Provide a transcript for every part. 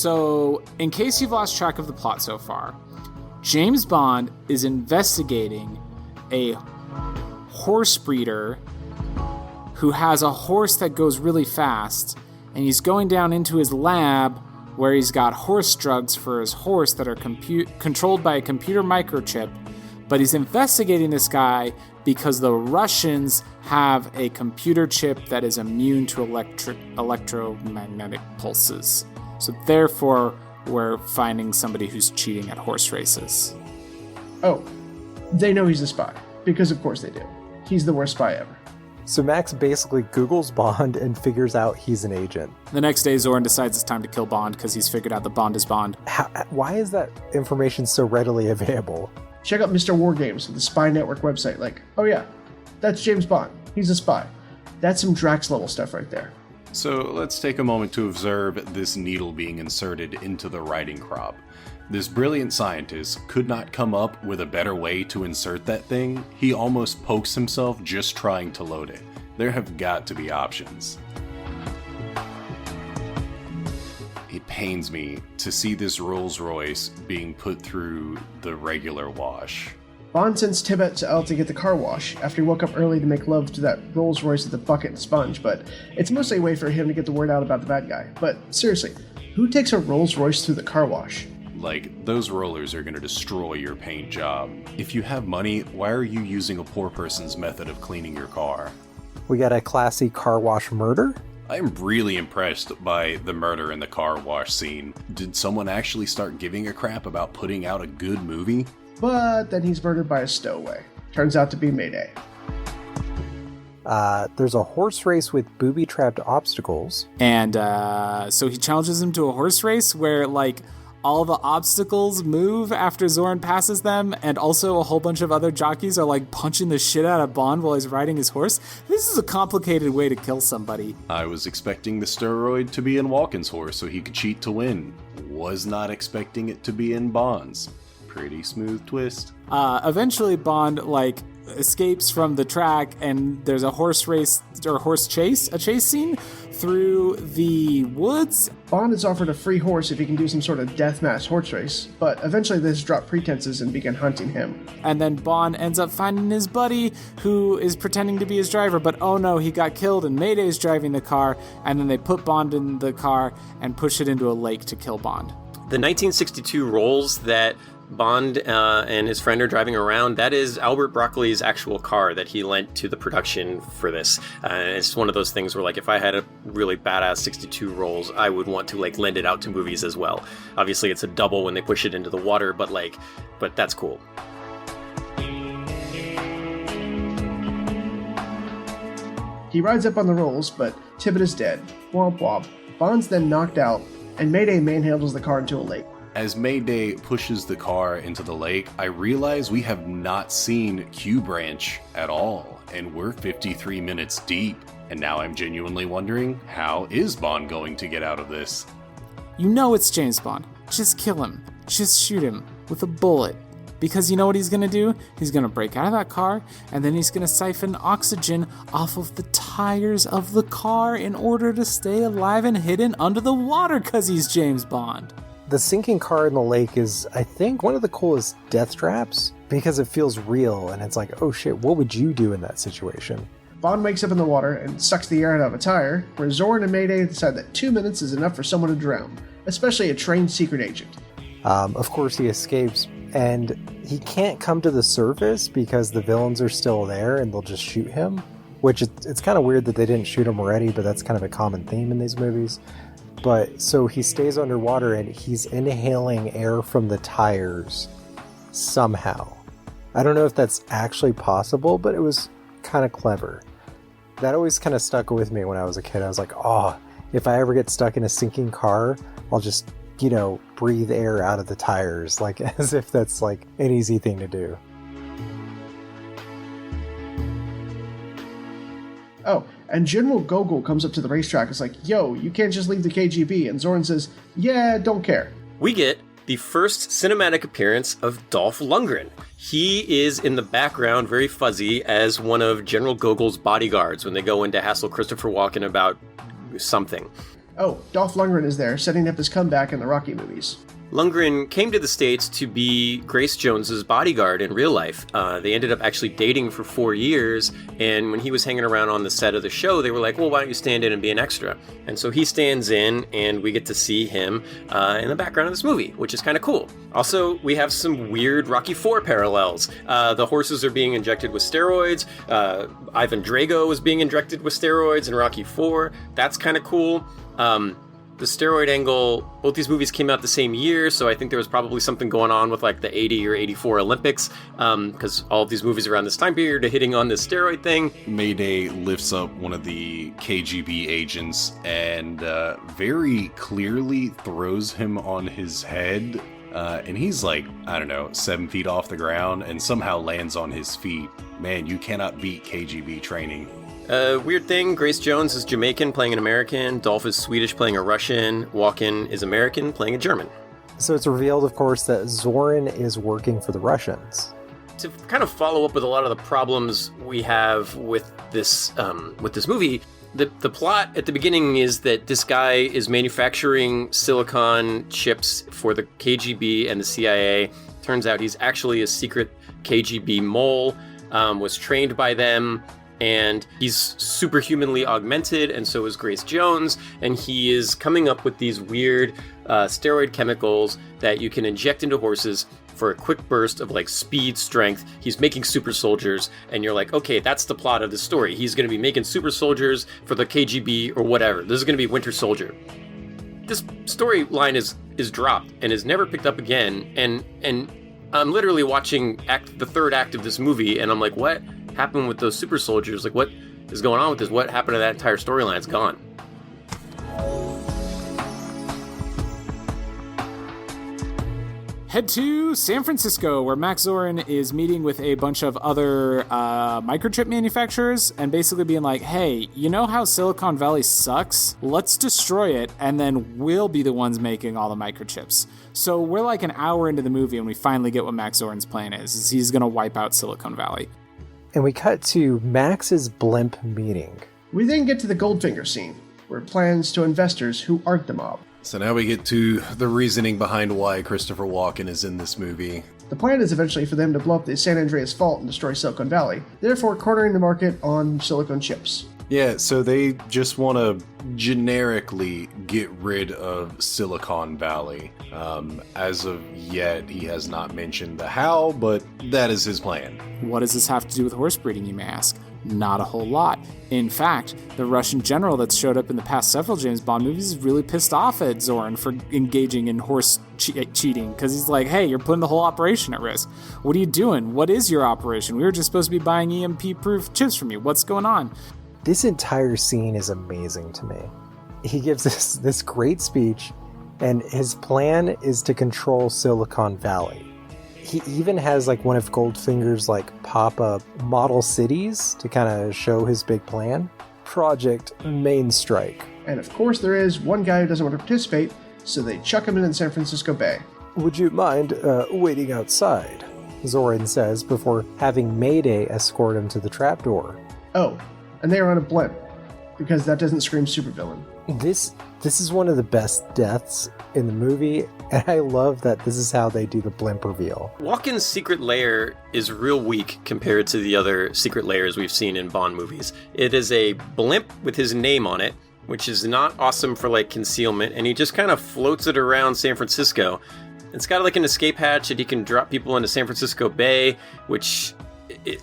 So, in case you've lost track of the plot so far, James Bond is investigating a horse breeder who has a horse that goes really fast, and he's going down into his lab where he's got horse drugs for his horse that are controlled by a computer microchip. But he's investigating this guy because the Russians have a computer chip that is immune to electromagnetic pulses. So therefore, we're finding somebody who's cheating at horse races. Oh, they know he's a spy, because of course they do. He's the worst spy ever. So Max basically Googles Bond and figures out he's an agent. The next day, Zoran decides it's time to kill Bond because he's figured out that Bond is Bond. Why is that information so readily available? Check out Mr. Wargames, the Spy Network website. Like, oh yeah, that's James Bond. He's a spy. That's some Drax level stuff right there. So let's take a moment to observe this needle being inserted into the writing crop. This brilliant scientist could not come up with a better way to insert that thing. He almost pokes himself just trying to load it. There have got to be options. It pains me to see this Rolls Royce being put through the regular wash. Bond sends Tibet to Elle to get the car wash after he woke up early to make love to that Rolls Royce with the bucket and sponge, but it's mostly a way for him to get the word out about the bad guy. But seriously, who takes a Rolls Royce through the car wash? Like, those rollers are going to destroy your paint job. If you have money, why are you using a poor person's method of cleaning your car? We got a classy car wash murder? I'm really impressed by the murder in the car wash scene. Did someone actually start giving a crap about putting out a good movie? But then he's murdered by a stowaway. Turns out to be Mayday. There's a horse race with booby-trapped obstacles. And so he challenges him to a horse race where, like, all the obstacles move after Zoran passes them, and also a whole bunch of other jockeys are, like, punching the shit out of Bond while he's riding his horse. This is a complicated way to kill somebody. I was expecting the steroid to be in Walken's horse so he could cheat to win. Was not expecting it to be in Bond's. Pretty smooth twist. Eventually Bond, like, escapes from the track, and there's a horse race, or a chase scene through the woods. Bond is offered a free horse if he can do some sort of deathmatch horse race, but eventually they just drop pretenses and begin hunting him. And then Bond ends up finding his buddy, who is pretending to be his driver, but oh no, he got killed and Mayday's driving the car, and then they put Bond in the car and push it into a lake to kill Bond. The 1962 Rolls that Bond and his friend are driving around, that is Albert Broccoli's actual car that he lent to the production for this. It's one of those things where, like, if I had a really badass 62 Rolls, I would want to, like, lend it out to movies as well. Obviously, it's a double when they push it into the water, but that's cool. He rides up on the Rolls, but Tibbet is dead. Womp womp. Bond's then knocked out, and Mayday manhandles the car into a lake. As Mayday pushes the car into the lake, I realize we have not seen Q Branch at all, and we're 53 minutes deep. And now I'm genuinely wondering, how is Bond going to get out of this? You know it's James Bond. Just kill him. Just shoot him with a bullet. Because you know what he's going to do? He's going to break out of that car, and then he's going to siphon oxygen off of the tires of the car in order to stay alive and hidden under the water, because he's James Bond. The sinking car in the lake is, I think, one of the coolest death traps because it feels real and it's like, oh shit, what would you do in that situation? Bond wakes up in the water and sucks the air out of a tire, where Zoran and Mayday decide that 2 minutes is enough for someone to drown, especially a trained secret agent. Of course he escapes, and he can't come to the surface because the villains are still there and they'll just shoot him, which it's kind of weird that they didn't shoot him already, but that's kind of a common theme in these movies. But so he stays underwater and he's inhaling air from the tires somehow. I don't know if that's actually possible, but it was kind of clever. That always kind of stuck with me when I was a kid. I was like, oh, if I ever get stuck in a sinking car, I'll just, breathe air out of the tires, like as if that's like an easy thing to do. Oh, and General Gogol comes up to the racetrack and is like, yo, you can't just leave the KGB. And Zoran says, yeah, don't care. We get the first cinematic appearance of Dolph Lundgren. He is in the background, very fuzzy, as one of General Gogol's bodyguards when they go in to hassle Christopher Walken about something. Oh, Dolph Lundgren is there, setting up his comeback in the Rocky movies. Lundgren came to the States to be Grace Jones's bodyguard in real life. They ended up actually dating for 4 years, and when he was hanging around on the set of the show, they were like, well, why don't you stand in and be an extra? And so he stands in, and we get to see him in the background of this movie, which is kind of cool. Also, we have some weird Rocky IV parallels. The horses are being injected with steroids. Ivan Drago is being injected with steroids in Rocky IV. That's kind of cool. The steroid angle, both these movies came out the same year, so I think there was probably something going on with like the 80 or 84 Olympics, because all of these movies around this time period are hitting on this steroid thing. Mayday lifts up one of the KGB agents and very clearly throws him on his head, and he's like, I don't know, 7 feet off the ground and somehow lands on his feet. Man, you cannot beat KGB training. Weird thing, Grace Jones is Jamaican, playing an American. Dolph is Swedish, playing a Russian. Walken is American, playing a German. So it's revealed, of course, that Zorin is working for the Russians. To kind of follow up with a lot of the problems we have with this movie, the plot at the beginning is that this guy is manufacturing silicon chips for the KGB and the CIA. Turns out he's actually a secret KGB mole, was trained by them, and he's superhumanly augmented, and so is Grace Jones, and he is coming up with these weird steroid chemicals that you can inject into horses for a quick burst of like speed, strength. He's making super soldiers, and you're like, okay, that's the plot of the story. He's going to be making super soldiers for the KGB or whatever. This is going to be Winter Soldier. This storyline is dropped and is never picked up again, and I'm literally watching the third act of this movie, and I'm like, what happened with those super soldiers? Like, what is going on with this? What happened to that entire storyline? It's gone. Head to San Francisco, where Max Zorin is meeting with a bunch of other microchip manufacturers and basically being like, hey, you know how Silicon Valley sucks? Let's destroy it, and then we'll be the ones making all the microchips. So we're like an hour into the movie, and we finally get what Max Zorin's plan is he's going to wipe out Silicon Valley. And we cut to Max's blimp meeting. We then get to the Goldfinger scene, where it plans to investors who aren't the mob. So now we get to the reasoning behind why Christopher Walken is in this movie. The plan is eventually for them to blow up the San Andreas Fault and destroy Silicon Valley, therefore cornering the market on silicon chips. Yeah, so they just want to generically get rid of Silicon Valley. As of yet, he has not mentioned the how, but that is his plan. What does this have to do with horse breeding, you may ask? Not a whole lot. In fact, the Russian general that's showed up in the past several James Bond movies is really pissed off at Zorin for engaging in horse cheating, because he's like, hey, you're putting the whole operation at risk. What are you doing? What is your operation? We were just supposed to be buying EMP-proof chips from you. What's going on? This entire scene is amazing to me. He gives this great speech, and his plan is to control Silicon Valley. He even has like one of Goldfinger's like pop-up model cities to kind of show his big plan. Project Main Strike. And of course there is one guy who doesn't want to participate, so they chuck him in the San Francisco Bay. Would you mind waiting outside? Zorin says before having Mayday escort him to the trapdoor. Oh, and they are on a blimp, because that doesn't scream supervillain. This is one of the best deaths in the movie, and I love that this is how they do the blimp reveal. Walken's secret lair is real weak compared to the other secret lairs we've seen in Bond movies. It is a blimp with his name on it, which is not awesome for like concealment, and he just kind of floats it around San Francisco. It's got like an escape hatch that he can drop people into San Francisco Bay, which,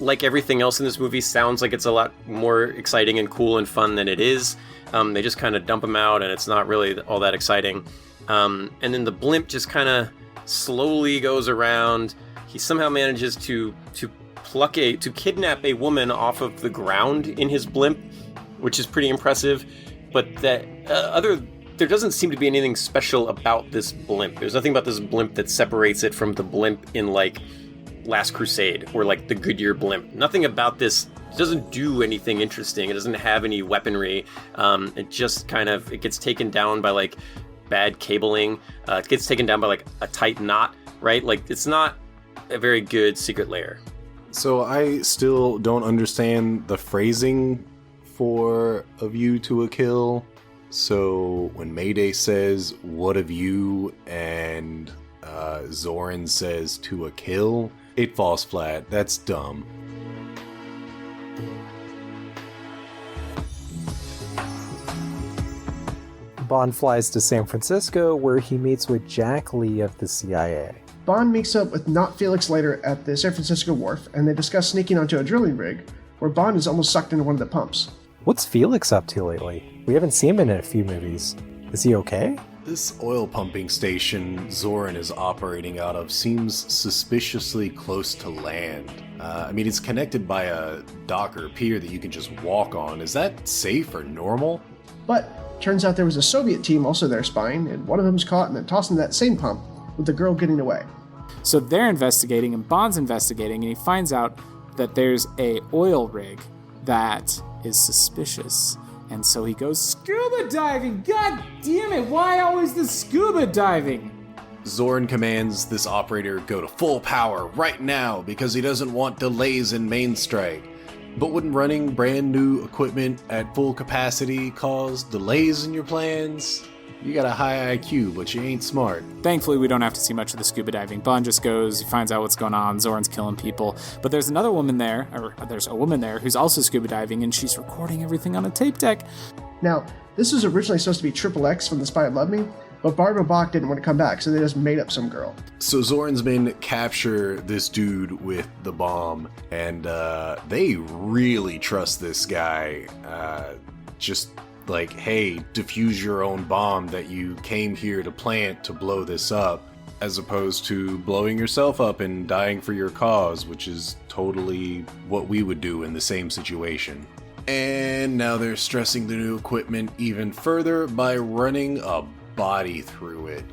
like everything else in this movie, sounds like it's a lot more exciting and cool and fun than it is. They just kind of dump him out, and it's not really all that exciting. And then the blimp just kind of slowly goes around. He somehow manages to kidnap a woman off of the ground in his blimp, which is pretty impressive. But there doesn't seem to be anything special about this blimp. There's nothing about this blimp that separates it from the blimp in like Last Crusade or like the Goodyear blimp. Nothing about this doesn't do anything interesting. It doesn't have any weaponry. It just it gets taken down by like bad cabling. It gets taken down by like a tight knot, right? Like it's not a very good secret lair. So I still don't understand the phrasing for "a view to a kill." So when Mayday says, "What of you?" and Zoran says, "To a kill," it falls flat. That's dumb. Bond flies to San Francisco, where he meets with Jack Lee of the CIA. Bond meets up with Not Felix later at the San Francisco wharf, and they discuss sneaking onto a drilling rig, where Bond is almost sucked into one of the pumps. What's Felix up to lately? We haven't seen him in a few movies. Is he okay? This oil pumping station Zoran is operating out of seems suspiciously close to land. It's connected by a dock or pier that you can just walk on. Is that safe or normal? But turns out there was a Soviet team also there spying, and one of them's caught and then tossed in that same pump, with the girl getting away. So they're investigating, and Bond's investigating, and he finds out that there's a oil rig that is suspicious. And so he goes scuba diving! God damn it, why always the scuba diving? Zoran commands this operator go to full power right now because he doesn't want delays in main strike. But wouldn't running brand new equipment at full capacity cause delays in your plans? You got a high IQ, but you ain't smart. Thankfully, we don't have to see much of the scuba diving. Bond just goes, he finds out what's going on, Zoran's killing people. But there's a woman there who's also scuba diving, and she's recording everything on a tape deck. Now, this was originally supposed to be Triple X from The Spy Who Loved Me, but Barbara Bach didn't want to come back, so they just made up some girl. So Zoran's men capture this dude with the bomb, and they really trust this guy. Just like, hey, defuse your own bomb that you came here to plant to blow this up, as opposed to blowing yourself up and dying for your cause, which is totally what we would do in the same situation. And now they're stressing the new equipment even further by running a body through it.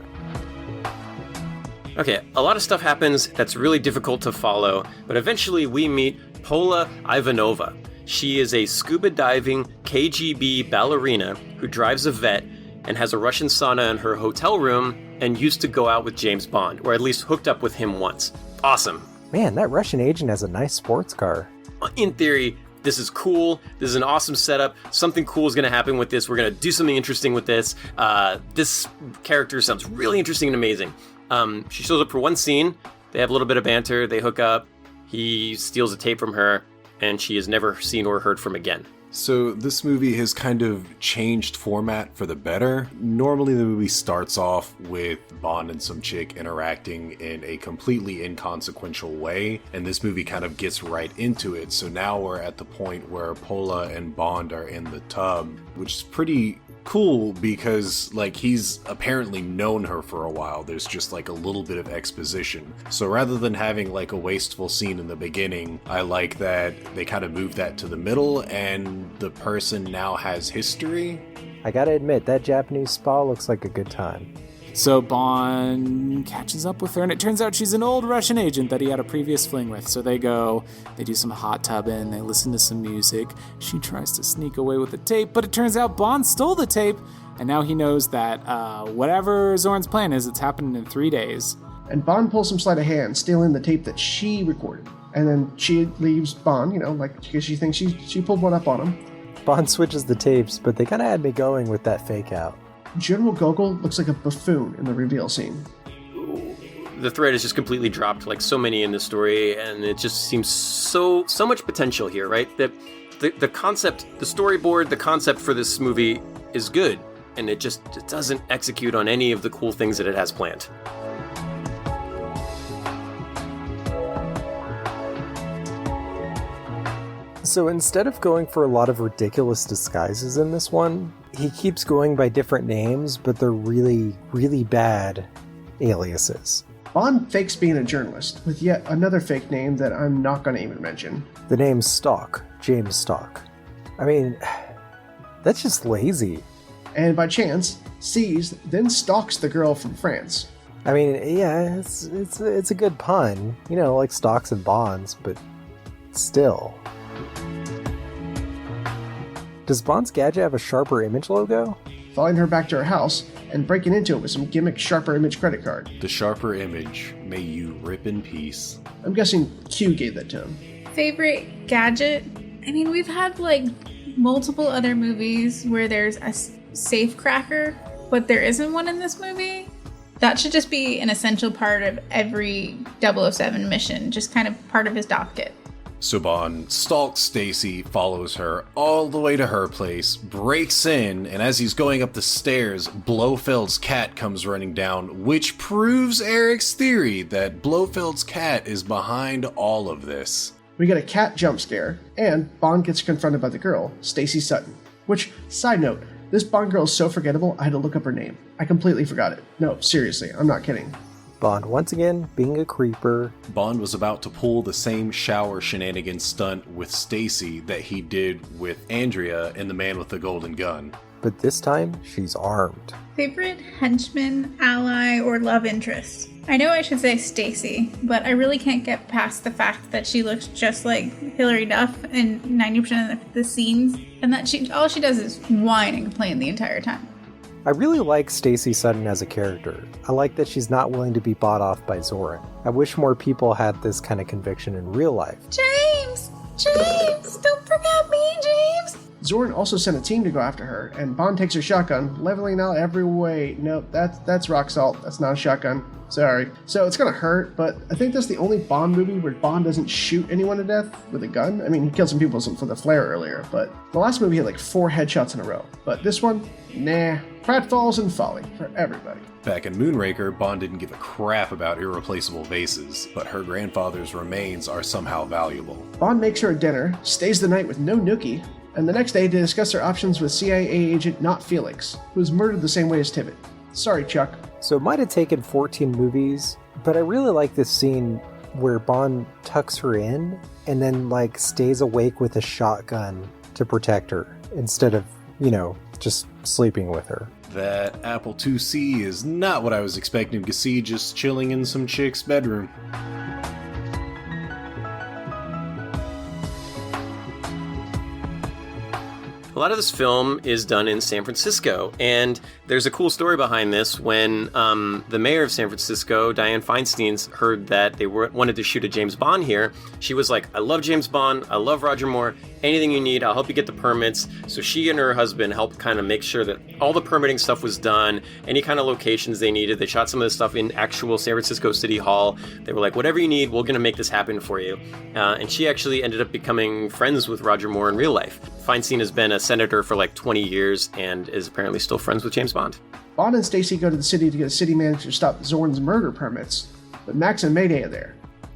Okay, a lot of stuff happens that's really difficult to follow, but eventually we meet Pola Ivanova. She is a scuba diving KGB ballerina who drives a vet and has a Russian sauna in her hotel room and used to go out with James Bond, or at least hooked up with him once. Awesome. Man, that Russian agent has a nice sports car. In theory, this is cool. This is an awesome setup. Something cool is going to happen with this. We're going to do something interesting with this. This character sounds really interesting and amazing. She shows up for one scene. They have a little bit of banter. They hook up. He steals a tape from her, and she is never seen or heard from again. So this movie has kind of changed format for the better. Normally the movie starts off with Bond and some chick interacting in a completely inconsequential way, and this movie kind of gets right into it. So now we're at the point where Pola and Bond are in the tub, which is pretty cool because he's apparently known her for a while. There's just a little bit of exposition. So rather than having a wasteful scene in the beginning, I like that they kind of move that to the middle and the person now has history. I gotta admit, that Japanese spa looks like a good time. So Bond catches up with her, and it turns out she's an old Russian agent that he had a previous fling with. So they do some hot tubbing, they listen to some music. She tries to sneak away with the tape, but it turns out Bond stole the tape, and now he knows that whatever Zoran's plan is, it's happening in 3 days. And Bond pulls some sleight of hand, stealing the tape that she recorded. And then she leaves Bond, because she thinks she pulled one up on him. Bond switches the tapes, but they kind of had me going with that fake out. General Gogol looks like a buffoon in the reveal scene. The thread is just completely dropped, like so many in the story, and it just seems so much potential here, right? That the concept, the storyboard, the concept for this movie is good, and it doesn't execute on any of the cool things that it has planned. So instead of going for a lot of ridiculous disguises in this one, he keeps going by different names, but they're really, really bad aliases. Bond fakes being a journalist with yet another fake name that I'm not going to even mention. The name's Stalk, James Stalk. I mean, that's just lazy. And by chance, sees, then stalks the girl from France. I mean, yeah, it's a good pun, like stocks and bonds, but still. Does Bond's gadget have a Sharper Image logo? Following her back to her house and breaking into it with some gimmick Sharper Image credit card. The Sharper Image, may you rip in peace. I'm guessing Q gave that to him. Favorite gadget? I mean, we've had multiple other movies where there's a safecracker, but there isn't one in this movie. That should just be an essential part of every 007 mission, just kind of part of his docket. So Bond stalks Stacy, follows her all the way to her place, breaks in, and as he's going up the stairs, Blofeld's cat comes running down, which proves Eric's theory that Blofeld's cat is behind all of this. We get a cat jump scare, and Bond gets confronted by the girl, Stacy Sutton. Which, side note, this Bond girl is so forgettable I had to look up her name. I completely forgot it. No, seriously, I'm not kidding. Bond, once again, being a creeper. Bond was about to pull the same shower shenanigan stunt with Stacy that he did with Andrea in The Man with the Golden Gun. But this time, she's armed. Favorite henchman, ally, or love interest? I know I should say Stacy, but I really can't get past the fact that she looks just like Hilary Duff in 90% of the scenes, and that all she does is whine and complain the entire time. I really like Stacy Sutton as a character. I like that she's not willing to be bought off by Zorin. I wish more people had this kind of conviction in real life. James! James! Don't forget me, James! Zorin also sent a team to go after her, and Bond takes her shotgun, leveling out every way. Nope, that's rock salt. That's not a shotgun. Sorry. So it's gonna hurt, but I think that's the only Bond movie where Bond doesn't shoot anyone to death with a gun. I mean, he killed some people for the flare earlier, but the last movie had like 4 headshots in a row. But this one, nah. Pratfalls and folly for everybody. Back in Moonraker, Bond didn't give a crap about irreplaceable vases, but her grandfather's remains are somehow valuable. Bond makes her a dinner, stays the night with no nookie, and the next day to discuss their options with CIA agent Not Felix, who was murdered the same way as Tibbet. Sorry, Chuck. So it might have taken 14 movies, but I really like this scene where Bond tucks her in and then like stays awake with a shotgun to protect her instead of, just sleeping with her. That Apple IIc is not what I was expecting to see just chilling in some chick's bedroom. A lot of this film is done in San Francisco, and there's a cool story behind this. When the mayor of San Francisco, Dianne Feinstein, heard that they wanted to shoot a James Bond here, she was like, I love James Bond, I love Roger Moore, anything you need, I'll help you get the permits. So she and her husband helped kind of make sure that all the permitting stuff was done, any kind of locations they needed. They shot some of this stuff in actual San Francisco City Hall. They were like, whatever you need, we're going to make this happen for you. And she actually ended up becoming friends with Roger Moore in real life. Feinstein has been a senator for like 20 years and is apparently still friends with James Bond. Bond and Stacy go to the city to get a city manager to stop Zorin's murder permits, but Max and Mayday are there.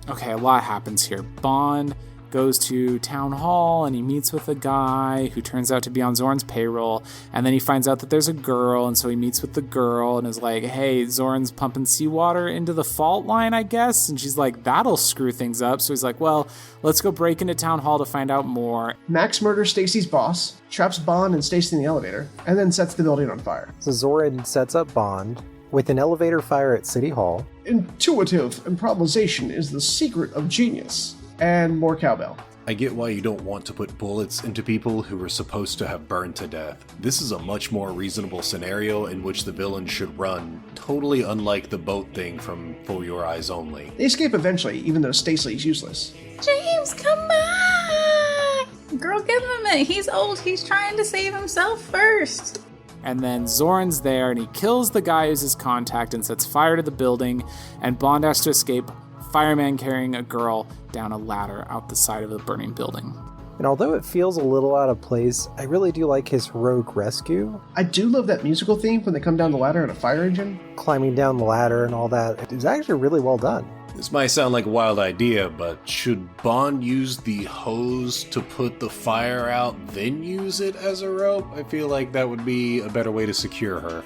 Okay, a lot happens here. Bond goes to town hall and he meets with a guy who turns out to be on Zorin's payroll, and then he finds out that there's a girl, and so he meets with the girl and is like, hey, Zorin's pumping seawater into the fault line, I guess, and she's like, that'll screw things up. So he's like, well, let's go break into town hall to find out more. Max murders Stacy's boss, traps Bond and Stacy in the elevator, and then sets the building on fire. So Zorin sets up Bond with an elevator fire at City Hall. Intuitive improvisation is the secret of genius. And more cowbell. I get why you don't want to put bullets into people who were supposed to have burned to death. This is a much more reasonable scenario in which the villain should run, totally unlike the boat thing from For Your Eyes Only. They escape eventually, even though Stacy is useless. James, come back! Girl, give him a minute. He's old. He's trying to save himself first. And then Zorin's there and he kills the guy who's his contact and sets fire to the building, and Bond has to escape, fireman carrying a girl down a ladder out the side of the burning building. And although it feels a little out of place, I really do like his heroic rescue. I do love that musical theme when they come down the ladder in a fire engine. Climbing down the ladder and all that. It was actually really well done. This might sound like a wild idea, but should Bond use the hose to put the fire out, then use it as a rope? I feel like that would be a better way to secure her.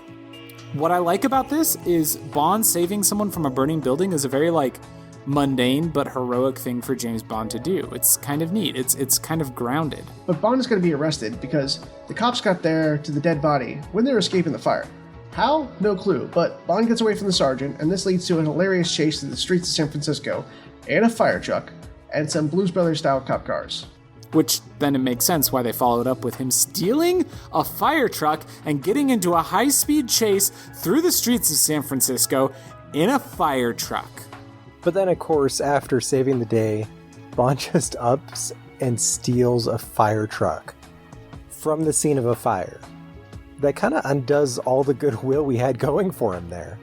What I like about this is Bond saving someone from a burning building is a very, mundane but heroic thing for James Bond to do. It's kind of neat. It's kind of grounded. But Bond is going to be arrested because the cops got there to the dead body when they were escaping the fire. How? No clue, but Bond gets away from the sergeant, and this leads to an hilarious chase through the streets of San Francisco, and a fire truck, and some Blues Brothers-style cop cars. Which then it makes sense why they followed up with him stealing a fire truck and getting into a high-speed chase through the streets of San Francisco in a fire truck. But then, of course, after saving the day, Bond just ups and steals a fire truck from the scene of a fire. that kind of undoes all the goodwill we had going for him there.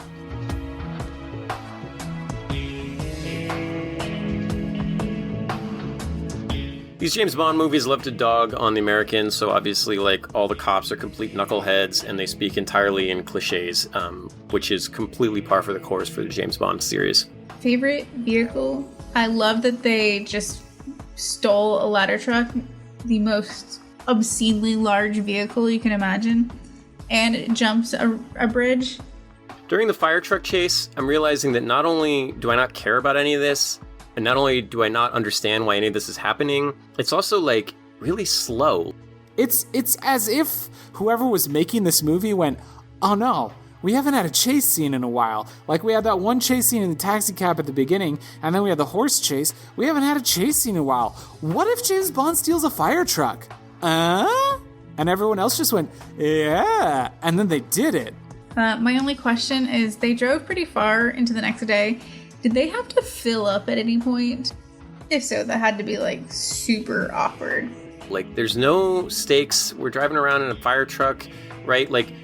These James Bond movies love to dog on the Americans, so obviously, like, all the cops are complete knuckleheads and they speak entirely in cliches, which is completely par for the course for the James Bond series. Favorite vehicle? I love that they just stole a ladder truck, the most obscenely large vehicle you can imagine, and it jumps a bridge. During the fire truck chase, I'm realizing that not only do I not care about any of this, and not only do I not understand why any of this is happening, it's also, like, really slow. It's as if whoever was making this movie went, oh no, we haven't had a chase scene in a while. Like, we had that one chase scene in the taxi cab at the beginning, and then we had the horse chase. We haven't had a chase scene in a while. What if James Bond steals a fire truck? And everyone else just went, yeah, and then they did it. My only question is, they drove pretty far into the next day. Did they have to fill up at any point? If so, that had to be, like, super awkward. Like, there's no stakes. We're driving around in a fire truck, right? Like,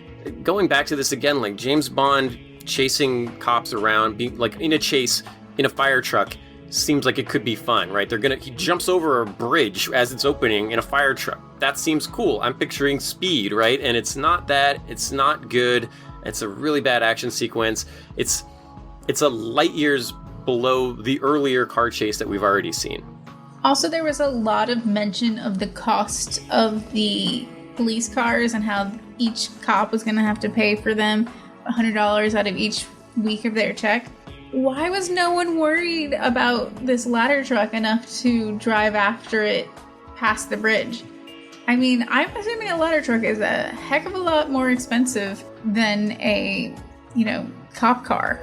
going back to this again, like, James Bond chasing cops around, being, like, in a chase in a fire truck seems like it could be fun, right? He jumps over a bridge as it's opening in a fire truck. That seems cool. I'm picturing Speed, right? And it's not that. It's not good. It's a really bad action sequence. It's a light years below the earlier car chase that we've already seen. Also, there was a lot of mention of the cost of the police cars and how each cop was going to have to pay for them $100 out of each week of their check. Why was no one worried about this ladder truck enough to drive after it past the bridge? I mean, I'm assuming a ladder truck is a heck of a lot more expensive than a, cop car.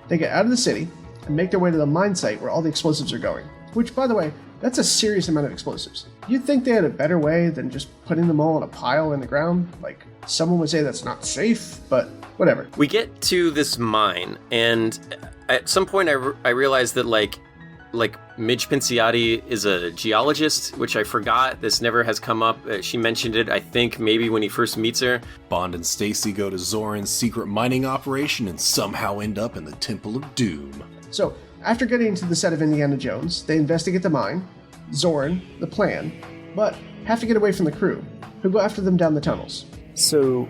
They get out of the city and make their way to the mine site where all the explosives are going. Which, by the way, that's a serious amount of explosives. You'd think they had a better way than just putting them all in a pile in the ground. Like, someone would say that's not safe, but whatever. We get to this mine, and at some point I realized that, like Midge Pinciati is a geologist, which I forgot. This never has come up. She mentioned it, I think, maybe when he first meets her. Bond and Stacy go to Zoran's secret mining operation and somehow end up in the Temple of Doom. So, after getting to the set of Indiana Jones, they investigate the mine, Zoran, the plan, but have to get away from the crew, who go after them down the tunnels. So,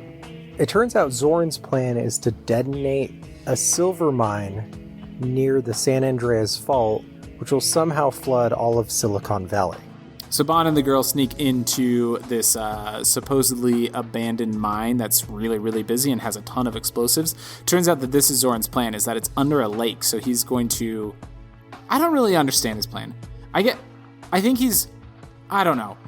it turns out Zoran's plan is to detonate a silver mine near the San Andreas Fault, which will somehow flood all of Silicon Valley. So Bond and the girl sneak into this supposedly abandoned mine that's really, really busy and has a ton of explosives. Turns out that this is Zoran's plan, is that it's under a lake, so he's going to... I don't really understand his plan. I think he's... I don't know.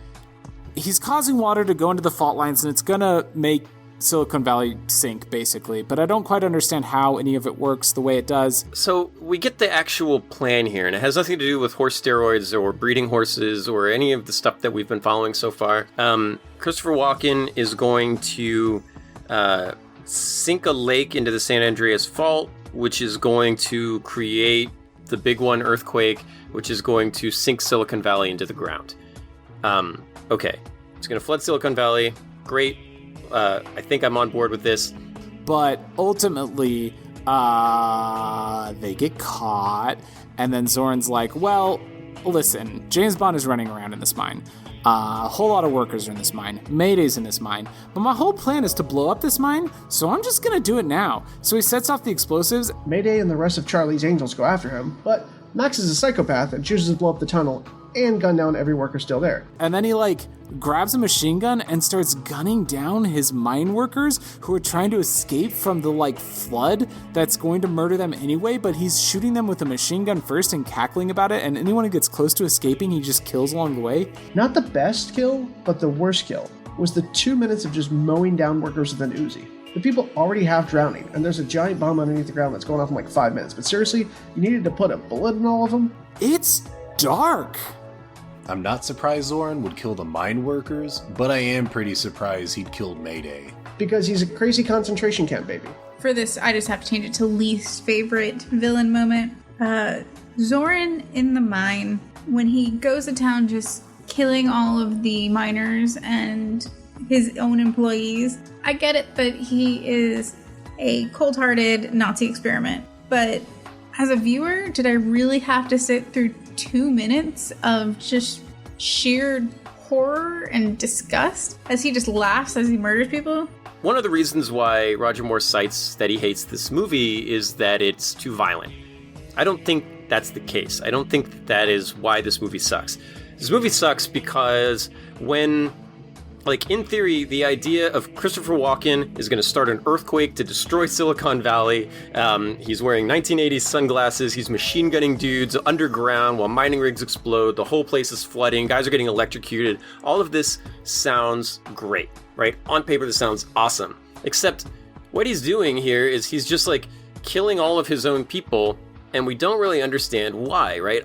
He's causing water to go into the fault lines, and it's gonna make Silicon Valley sink, basically, but I don't quite understand how any of it works the way it does. So we get the actual plan here, and it has nothing to do with horse steroids or breeding horses or any of the stuff that we've been following so far. Christopher Walken is going to sink a lake into the San Andreas Fault, which is going to create the Big One earthquake, which is going to sink Silicon Valley into the ground. Okay, it's going to flood Silicon Valley. Great. I think I'm on board with this. But ultimately, they get caught, and then Zoran's like, well, listen, James Bond is running around in this mine. A whole lot of workers are in this mine. Mayday's in this mine. But my whole plan is to blow up this mine, so I'm just gonna do it now. So he sets off the explosives. Mayday and the rest of Charlie's Angels go after him, but Max is a psychopath and chooses to blow up the tunnel and gun down every worker still there. And then he, grabs a machine gun and starts gunning down his mine workers who are trying to escape from the, flood that's going to murder them anyway, but he's shooting them with a machine gun first and cackling about it, and anyone who gets close to escaping, he just kills along the way. Not the best kill, but the worst kill was the 2 minutes of just mowing down workers with an Uzi. The people already half drowning, and there's a giant bomb underneath the ground that's going off in 5 minutes, but seriously, you needed to put a bullet in all of them? It's dark. I'm not surprised Zoran would kill the mine workers, but I am pretty surprised he'd killed Mayday. Because he's a crazy concentration camp baby. For this, I just have to change it to least favorite villain moment. Zoran in the mine when he goes to town just killing all of the miners and his own employees. I get it that he is a cold-hearted Nazi experiment, but as a viewer, did I really have to sit through 2 minutes of just sheer horror and disgust as he just laughs as he murders people? One of the reasons why Roger Moore cites that he hates this movie is that it's too violent. I don't think that's the case. I don't think that is why this movie sucks. This movie sucks because when, like, in theory, the idea of Christopher Walken is going to start an earthquake to destroy Silicon Valley. He's wearing 1980s sunglasses. He's machine gunning dudes underground while mining rigs explode. The whole place is flooding. Guys are getting electrocuted. All of this sounds great, right? On paper, this sounds awesome. Except what he's doing here is he's just, like, killing all of his own people, and we don't really understand why, right?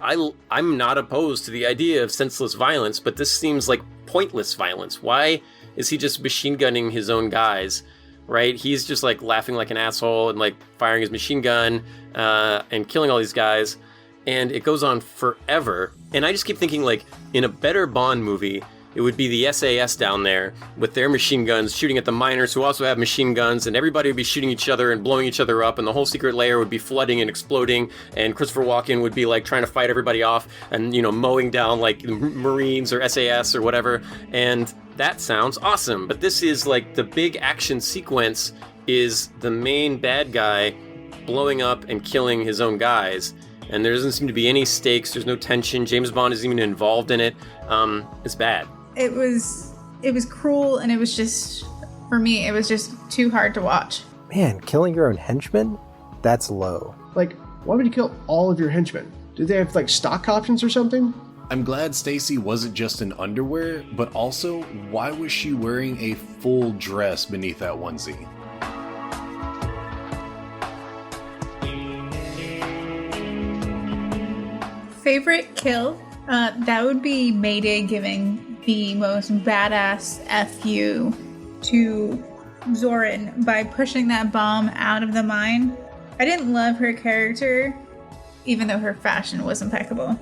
I'm not opposed to the idea of senseless violence, but this seems like pointless violence. Why is he just machine gunning his own guys, right? He's just like laughing like an asshole and like firing his machine gun and killing all these guys, and it goes on forever. And I just keep thinking, like, in a better Bond movie, it would be the SAS down there with their machine guns shooting at the miners who also have machine guns, and everybody would be shooting each other and blowing each other up, and the whole secret layer would be flooding and exploding, and Christopher Walken would be like trying to fight everybody off and, you know, mowing down like Marines or SAS or whatever. And that sounds awesome. But this is like the big action sequence is the main bad guy blowing up and killing his own guys. And there doesn't seem to be any stakes. There's no tension. James Bond isn't even involved in it. It's bad. It was cruel, and it was just, for me, it was just too hard to watch. Man, killing your own henchmen? That's low. Like, why would you kill all of your henchmen? Did they have, like, stock options or something? I'm glad Stacy wasn't just in underwear, but also, why was she wearing a full dress beneath that onesie? Favorite kill? That would be Mayday giving the most badass FU to Zorin by pushing that bomb out of the mine. I didn't love her character, even though her fashion was impeccable.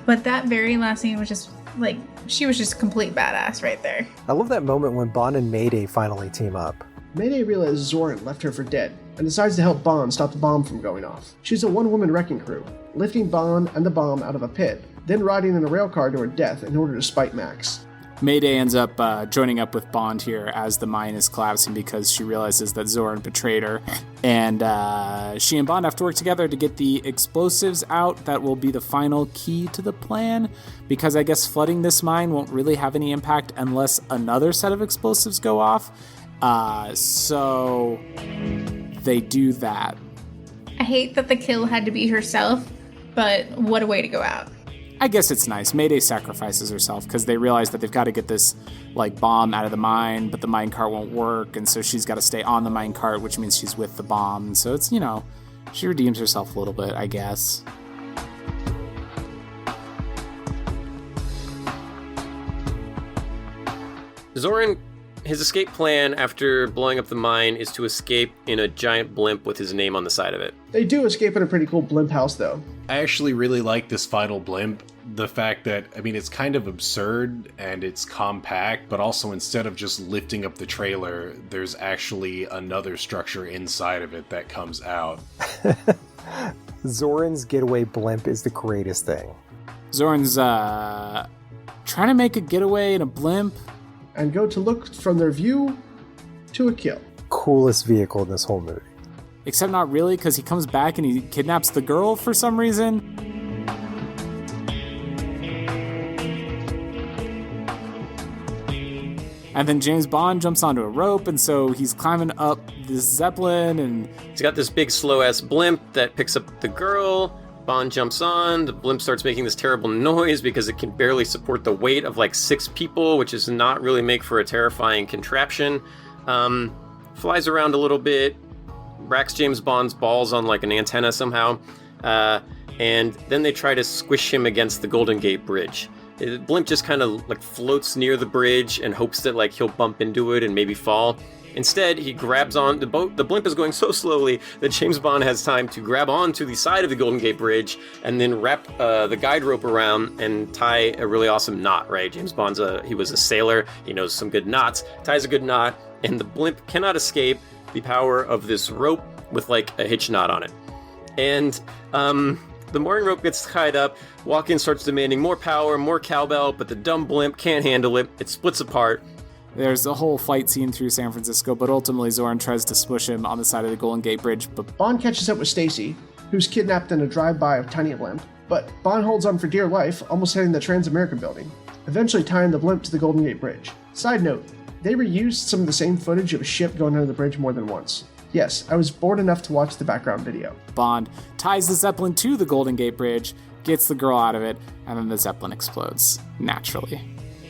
But that very last scene was just, like, she was just complete badass right there. I love that moment when Bond and Mayday finally team up. Mayday realizes Zorin left her for dead and decides to help Bond stop the bomb from going off. She's a one-woman wrecking crew, lifting Bond and the bomb out of a pit, then riding in a rail car to her death in order to spite Max. Mayday ends up joining up with Bond here as the mine is collapsing because she realizes that Zorin betrayed her. And she and Bond have to work together to get the explosives out that will be the final key to the plan, because I guess flooding this mine won't really have any impact unless another set of explosives go off. So they do that. I hate that the kill had to be herself, but what a way to go out. I guess it's nice. Mayday sacrifices herself because they realize that they've got to get this like bomb out of the mine, but the mine cart won't work, and so she's got to stay on the mine cart, which means she's with the bomb. And so it's, you know, she redeems herself a little bit, I guess. Zorin, his escape plan after blowing up the mine is to escape in a giant blimp with his name on the side of it. They do escape in a pretty cool blimp house, though. I actually really like this final blimp. The fact that, I mean, it's kind of absurd and it's compact, but also instead of just lifting up the trailer, there's actually another structure inside of it that comes out. Zorin's getaway blimp is the greatest thing. Zorin's trying to make a getaway in a blimp. And go to look from their view to a kill. Coolest vehicle in this whole movie. Except not really, because he comes back and he kidnaps the girl for some reason. And then James Bond jumps onto a rope, and so he's climbing up this Zeppelin, and he's got this big slow-ass blimp that picks up the girl. Bond jumps on, the blimp starts making this terrible noise because it can barely support the weight of like 6 people, which is not really make for a terrifying contraption. Flies around a little bit, racks James Bond's balls on like an antenna somehow, and then they try to squish him against the Golden Gate Bridge. The blimp just kind of like floats near the bridge and hopes that like he'll bump into it and maybe fall. Instead, he grabs on the boat. The blimp is going so slowly that James Bond has time to grab onto the side of the Golden Gate Bridge and then wrap the guide rope around and tie a really awesome knot, right? James Bond's he was a sailor. He knows some good knots, ties a good knot, and the blimp cannot escape the power of this rope with like a hitch knot on it. And the mooring rope gets tied up. Walken starts demanding more power, more cowbell, but the dumb blimp can't handle it. It splits apart. There's a whole fight scene through San Francisco, but ultimately Zorin tries to smush him on the side of the Golden Gate Bridge. But Bond catches up with Stacy, who's kidnapped in a drive-by of Tiny Blimp, but Bond holds on for dear life, almost hitting the Trans-American building, eventually tying the blimp to the Golden Gate Bridge. Side note, they reused some of the same footage of a ship going under the bridge more than once. Yes, I was bored enough to watch the background video. Bond ties the Zeppelin to the Golden Gate Bridge, gets the girl out of it, and then the Zeppelin explodes, naturally.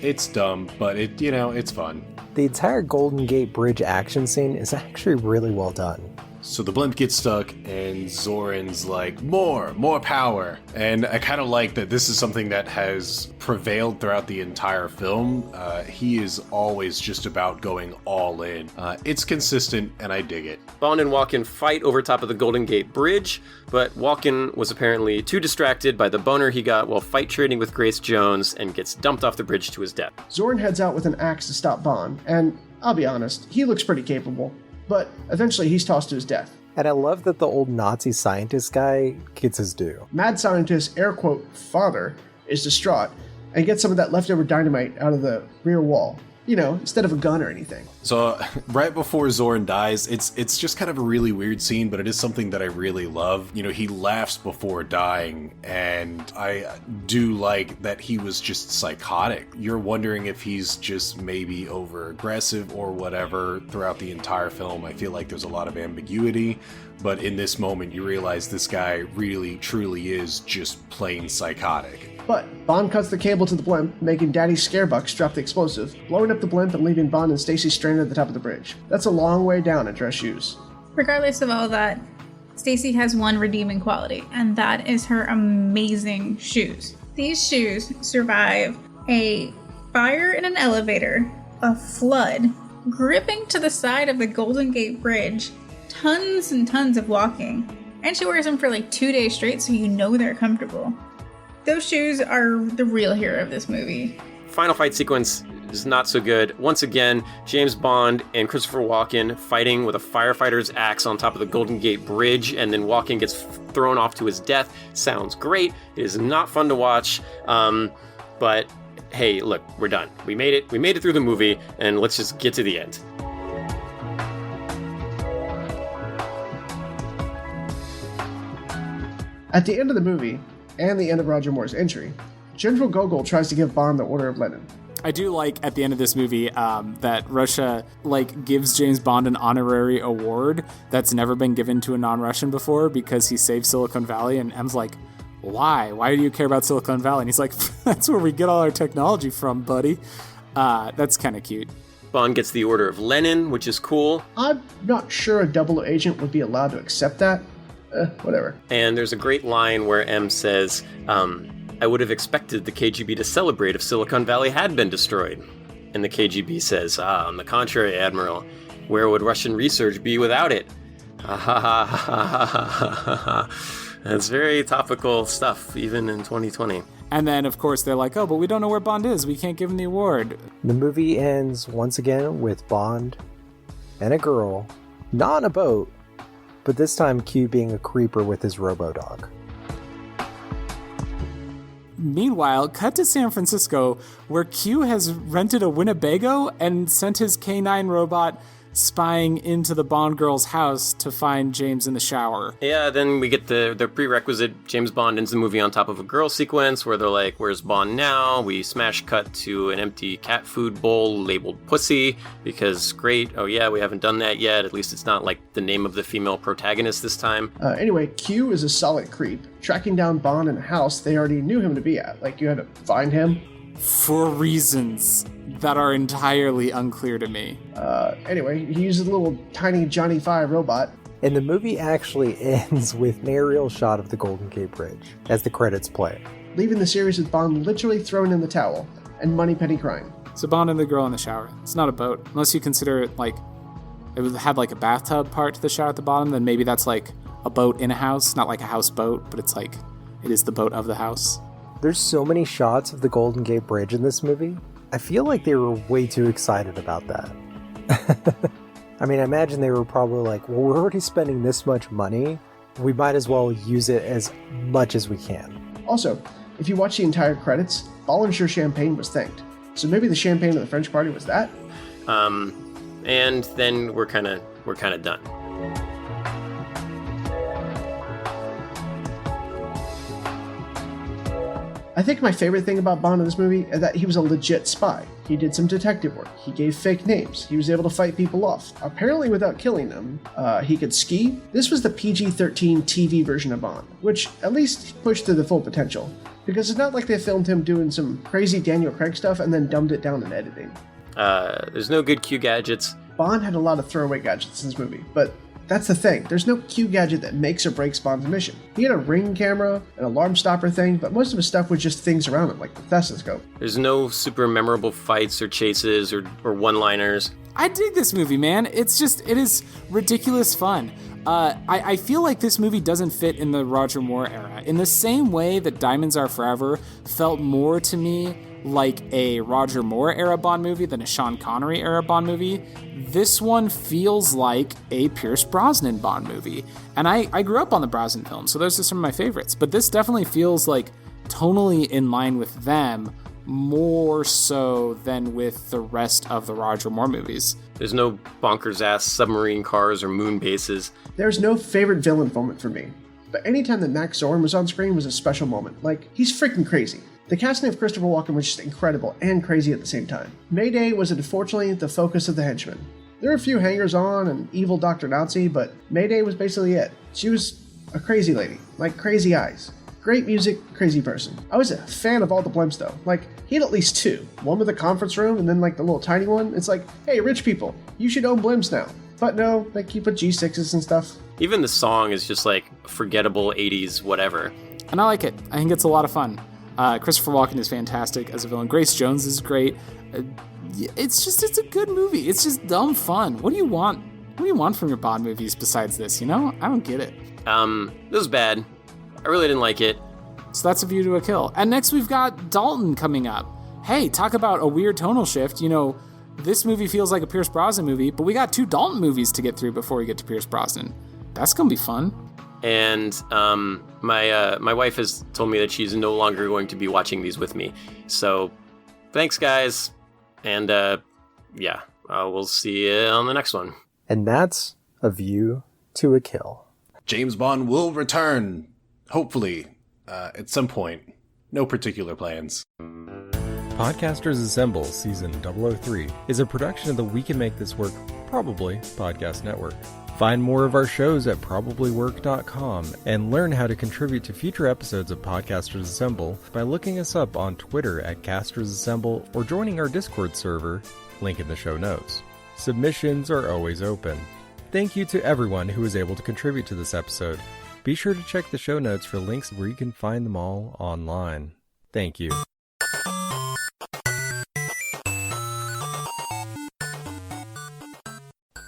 It's dumb, but it's fun. The entire Golden Gate Bridge action scene is actually really well done. So the blimp gets stuck, and Zorin's like, more power. And I kind of like that this is something that has prevailed throughout the entire film. He is always just about going all in. It's consistent, and I dig it. Bond and Walken fight over top of the Golden Gate Bridge, but Walken was apparently too distracted by the boner he got while fight trading with Grace Jones and gets dumped off the bridge to his death. Zorin heads out with an axe to stop Bond, and I'll be honest, he looks pretty capable. But eventually he's tossed to his death. And I love that the old Nazi scientist guy gets his due. Mad scientist, air quote, father, is distraught and gets some of that leftover dynamite out of the rear wall. Instead of a gun or anything. So right before Zorin dies, it's just kind of a really weird scene, but it is something that I really love. He laughs before dying, and I do like that he was just psychotic. You're wondering if he's just maybe over aggressive or whatever throughout the entire film. I feel like there's a lot of ambiguity, but in this moment you realize this guy really truly is just plain psychotic. But Bond cuts the cable to the blimp, making Daddy Scarebucks drop the explosive, blowing up the blimp and leaving Bond and Stacy stranded at the top of the bridge. That's a long way down in dress shoes. Regardless of all that, Stacy has one redeeming quality, and that is her amazing shoes. These shoes survive a fire in an elevator, a flood, gripping to the side of the Golden Gate Bridge, tons and tons of walking, and she wears them for like 2 days straight, so they're comfortable. Those shoes are the real hero of this movie. Final fight sequence is not so good. Once again, James Bond and Christopher Walken fighting with a firefighter's axe on top of the Golden Gate Bridge, and then Walken gets thrown off to his death. Sounds great. It is not fun to watch, but hey, look, we're done. We made it. We made it through the movie, and let's just get to the end. At the end of the movie, and the end of Roger Moore's entry, General Gogol tries to give Bond the Order of Lenin. I do like at the end of this movie that Russia gives James Bond an honorary award that's never been given to a non-Russian before because he saved Silicon Valley, and M's like, why? Why do you care about Silicon Valley? And he's like, that's where we get all our technology from, buddy. That's kind of cute. Bond gets the Order of Lenin, which is cool. I'm not sure a double agent would be allowed to accept that. Whatever. And there's a great line where M says, I would have expected the KGB to celebrate if Silicon Valley had been destroyed. And the KGB says, on the contrary, Admiral, where would Russian research be without it? That's very topical stuff, even in 2020. And then, of course, they're like, oh, but we don't know where Bond is. We can't give him the award. The movie ends once again with Bond and a girl, not on a boat, but this time Q being a creeper with his robo-dog. Meanwhile, cut to San Francisco, where Q has rented a Winnebago and sent his K9 robot spying into the Bond girl's house to find James in the shower. Yeah, then we get the prerequisite James Bond ends the movie on top of a girl sequence where they're like, where's Bond now? We smash cut to an empty cat food bowl labeled pussy because great, oh yeah, we haven't done that yet. At least it's not like the name of the female protagonist this time. Anyway, Q is a solid creep, tracking down Bond in a house they already knew him to be at. Like, you had to find him. For reasons that are entirely unclear to me. Anyway, he uses a little tiny Johnny Five robot. And the movie actually ends with an aerial shot of the Golden Gate Bridge as the credits play, leaving the series with Bond literally thrown in the towel and Moneypenny crying. So Bond and the girl in the shower. It's not a boat, unless you consider it like had like a bathtub part to the shot at the bottom, then maybe that's like a boat in a house, not like a houseboat, but it's like it is the boat of the house. There's so many shots of the Golden Gate Bridge in this movie. I feel like they were way too excited about that. I mean, I imagine they were probably like, well, we're already spending this much money. We might as well use it as much as we can. Also, if you watch the entire credits, Bollinger Champagne was thanked. So maybe the champagne at the French party was that? And then we're kind of done. I think my favorite thing about Bond in this movie is that he was a legit spy. He did some detective work. He gave fake names. He was able to fight people off, apparently without killing them. He could ski. This was the PG-13 TV version of Bond, which at least pushed to the full potential. Because it's not like they filmed him doing some crazy Daniel Craig stuff and then dumbed it down in editing. There's no good Q gadgets. Bond had a lot of throwaway gadgets in this movie, but that's the thing. There's no Q gadget that makes or breaks Bond's mission. He had a ring camera, an alarm stopper thing, but most of his stuff was just things around him, like the stethoscope. There's no super memorable fights or chases or one-liners. I dig this movie, man. It is ridiculous fun. I feel like this movie doesn't fit in the Roger Moore era. In the same way that Diamonds Are Forever felt more to me like a Roger Moore era Bond movie than a Sean Connery era Bond movie, this one feels like a Pierce Brosnan Bond movie. And I grew up on the Brosnan films, so those are some of my favorites. But this definitely feels like tonally in line with them, more so than with the rest of the Roger Moore movies. There's no bonkers-ass submarine cars or moon bases. There's no favorite villain moment for me. But anytime that Max Zorn was on screen was a special moment. Like, he's freaking crazy. The casting of Christopher Walken was just incredible and crazy at the same time. Mayday was unfortunately the focus of the henchmen. There were a few hangers-on and evil Dr. Nazi, but Mayday was basically it. She was a crazy lady, like crazy eyes. Great music, crazy person. I was a fan of all the blimps though. Like, he had at least two. One with a conference room and then like the little tiny one. It's like, hey, rich people, you should own blimps now. But no, they keep with G6s and stuff. Even the song is just like forgettable 80s whatever. And I like it. I think it's a lot of fun. Christopher Walken is fantastic as a villain. Grace Jones is great. It's a good movie. It's just dumb fun. What do you want? What do you want from your Bond movies besides this, you know? I don't get it. This was bad. I really didn't like it. So that's A View to a Kill. And next we've got Dalton coming up. Hey, talk about a weird tonal shift. You know, this movie feels like a Pierce Brosnan movie, but we got 2 Dalton movies to get through before we get to Pierce Brosnan. That's going to be fun. And my wife has told me that she's no longer going to be watching these with me. So thanks, guys. And yeah, we'll see you on the next one. And that's A View to a Kill. James Bond will return, hopefully, at some point. No particular plans. Podcasters Assemble Season 003 is a production of the We Can Make This Work Probably podcast network. Find more of our shows at probablywork.com and learn how to contribute to future episodes of Podcasters Assemble by looking us up on Twitter at Casters Assemble or joining our Discord server, link in the show notes. Submissions are always open. Thank you to everyone who was able to contribute to this episode. Be sure to check the show notes for links where you can find them all online. Thank you.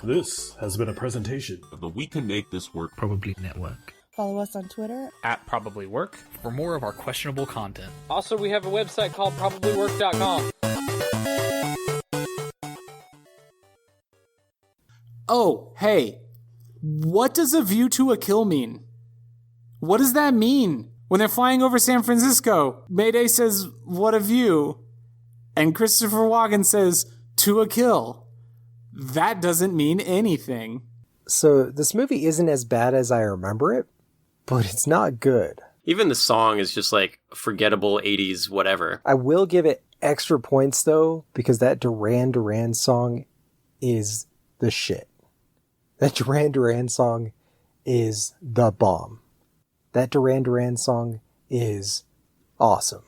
This has been a presentation of the We Can Make This Work Probably Network. Follow us on Twitter at Probably Work for more of our questionable content. Also, we have a website called probablywork.com. Oh, hey, what does A View to a Kill mean? What does that mean? When they're flying over San Francisco, Mayday says, "What a view," and Christopher Walken says, "To a kill." That doesn't mean anything. So this movie isn't as bad as I remember it, but it's not good. Even the song is just like forgettable 80s whatever. I will give it extra points though, because that Duran Duran song is the shit. That Duran Duran song is the bomb. That Duran Duran song is awesome.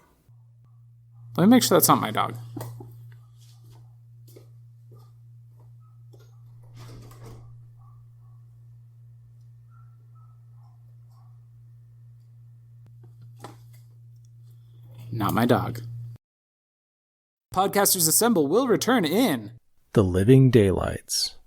Let me make sure that's not my dog. Not my dog. Podcasters Assemble will return in The Living Daylights.